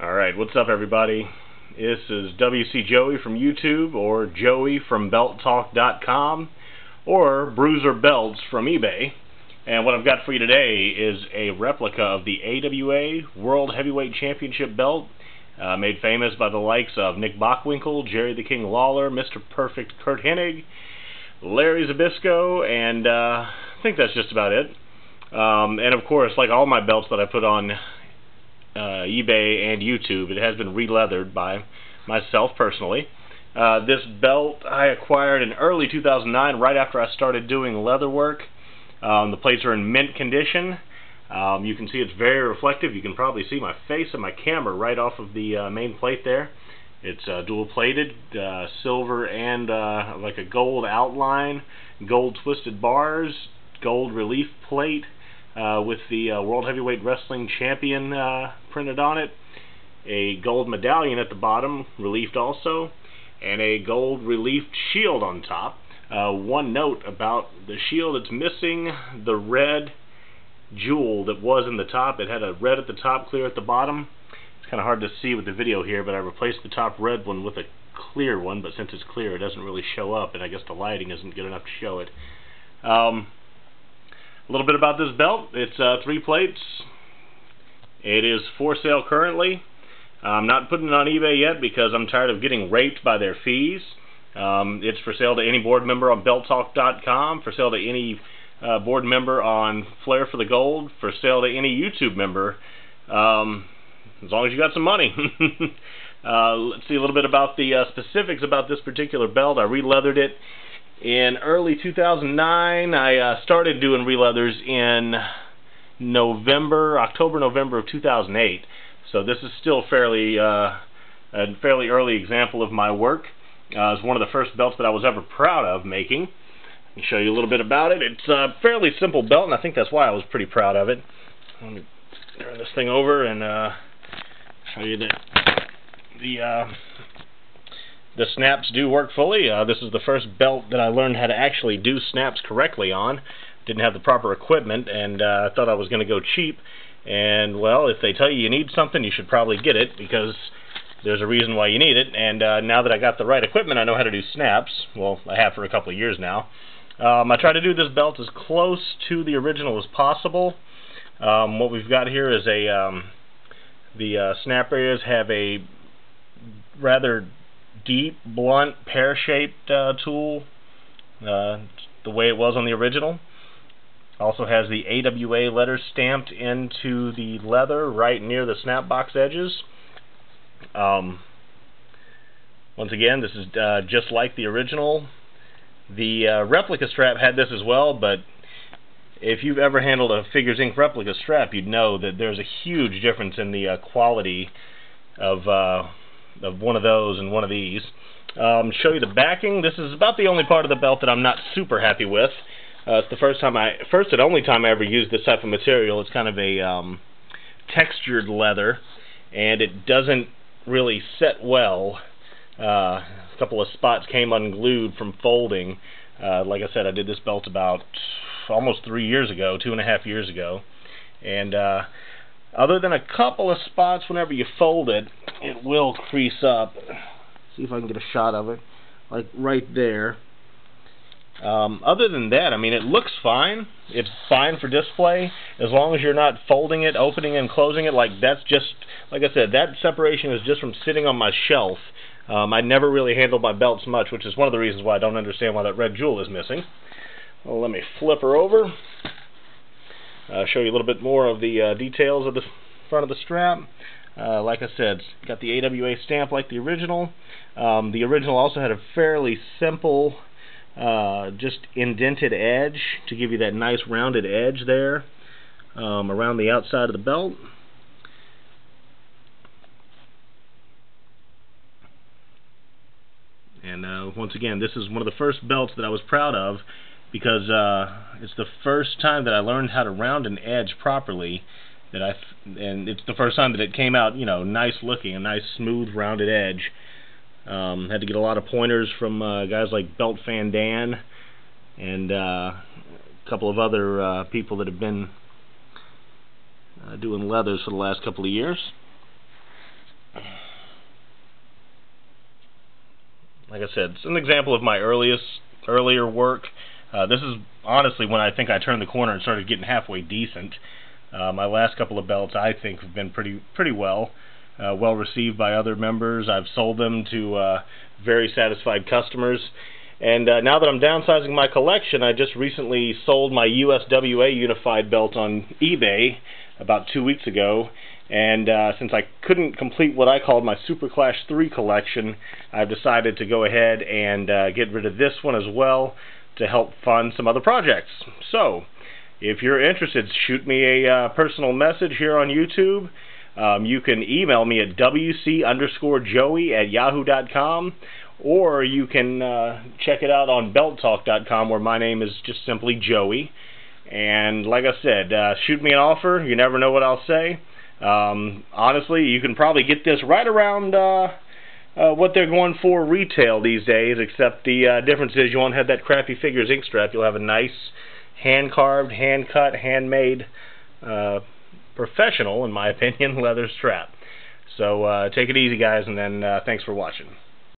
Alright, what's up everybody? This is WC Joey from YouTube, or Joey from BeltTalk.com, or Bruiser Belts from eBay. And what I've got for you today is a replica of the AWA World Heavyweight Championship belt, made famous by the likes of Nick Bockwinkel, Jerry the King Lawler, Mr. Perfect Kurt Hennig, Larry Zbyszko, and I think that's just about it. And of course, like all my belts that I put on eBay and YouTube, it has been re-leathered by myself personally. This belt I acquired in early 2009, right after I started doing leather work. The plates are in mint condition. You can see it's very reflective. You can probably see my face and my camera right off of the main plate there. It's dual plated, silver and like a gold outline, gold twisted bars, gold relief plate, with the World Heavyweight Wrestling Champion printed on it, a gold medallion at the bottom, reliefed also, and a gold reliefed shield on top. One note about the shield: it's missing the red jewel that was in the top. It had a red at the top, clear at the bottom. It's kind of hard to see with the video here, but I replaced the top red one with a clear one, but since it's clear it doesn't really show up, and I guess the lighting isn't good enough to show it. A little bit about this belt. It's 3 plates. It is for sale currently. I'm not putting it on eBay yet because I'm tired of getting raped by their fees. It's for sale to any board member on BeltTalk.com, for sale to any board member on Flair for the Gold, for sale to any YouTube member, as long as you got some money. Let's see a little bit about the specifics about this particular belt. I re-leathered it in early 2009. I started doing re-leathers in October, November of 2008. So this is still a fairly early example of my work. It's one of the first belts that I was ever proud of making. Let me show you a little bit about it. It's a fairly simple belt, and I think that's why I was pretty proud of it. Let me turn this thing over and show you that the snaps do work fully. This is the first belt that I learned how to actually do snaps correctly on. Didn't have the proper equipment, and I thought I was going to go cheap. And, well, if they tell you need something, you should probably get it, because there's a reason why you need it. And now that I got the right equipment, I know how to do snaps. Well, I have for a couple of years now. I try to do this belt as close to the original as possible. What we've got here is the snap areas have a rather deep, blunt, pear-shaped tool, the way it was on the original. Also has the AWA letters stamped into the leather right near the snap box edges. Once again, this is just like the original. The replica strap had this as well, but if you've ever handled a Figures Inc. replica strap, you'd know that there's a huge difference in the quality of one of those and one of these. Show you the backing. This is about the only part of the belt that I'm not super happy with. It's the first and only time I ever used this type of material. It's kind of a textured leather, and it doesn't really set well. A couple of spots came unglued from folding. Like I said, I did this belt about almost 3 years ago, 2.5 years ago, and other than a couple of spots whenever you fold it, it will crease up. See if I can get a shot of it, like right there. Other than that, I mean, it looks fine. It's fine for display, as long as you're not folding it, opening and closing it. Like, that's just, like I said, that separation is just from sitting on my shelf. I never really handled my belts much, which is one of the reasons why I don't understand why that red jewel is missing. Well, let me flip her over. Show you a little bit more of the details of the front of the strap. Like I said, it's got the AWA stamp like the original. The original also had a fairly simple, just indented edge to give you that nice rounded edge there around the outside of the belt. And once again, this is one of the first belts that I was proud of, because it's the first time that I learned how to round an edge properly. And it's the first time that it came out, you know, nice looking, a nice smooth rounded edge. Had to get a lot of pointers from guys like Belt Fan Dan and a couple of other people that have been doing leathers for the last couple of years. like I said, it's an example of my earlier work. This is honestly when I think I turned the corner and started getting halfway decent. My last couple of belts, I think, have been pretty well received by other members. I've sold them to very satisfied customers. And now that I'm downsizing my collection, I just recently sold my USWA Unified belt on eBay about 2 weeks ago. And since I couldn't complete what I called my Super Clash 3 collection, I've decided to go ahead and get rid of this one as well to help fund some other projects. So, if you're interested, shoot me a personal message here on YouTube. You can email me at wc_joey@yahoo.com, or you can check it out on belttalk.com, where my name is just simply Joey. And like I said, shoot me an offer. You never know what I'll say. Honestly, you can probably get this right around what they're going for retail these days, except the difference is you won't have that crappy Figures Ink strap. You'll have a nice hand-carved, hand-cut, handmade, professional, in my opinion, leather strap. So take it easy, guys, and then thanks for watching.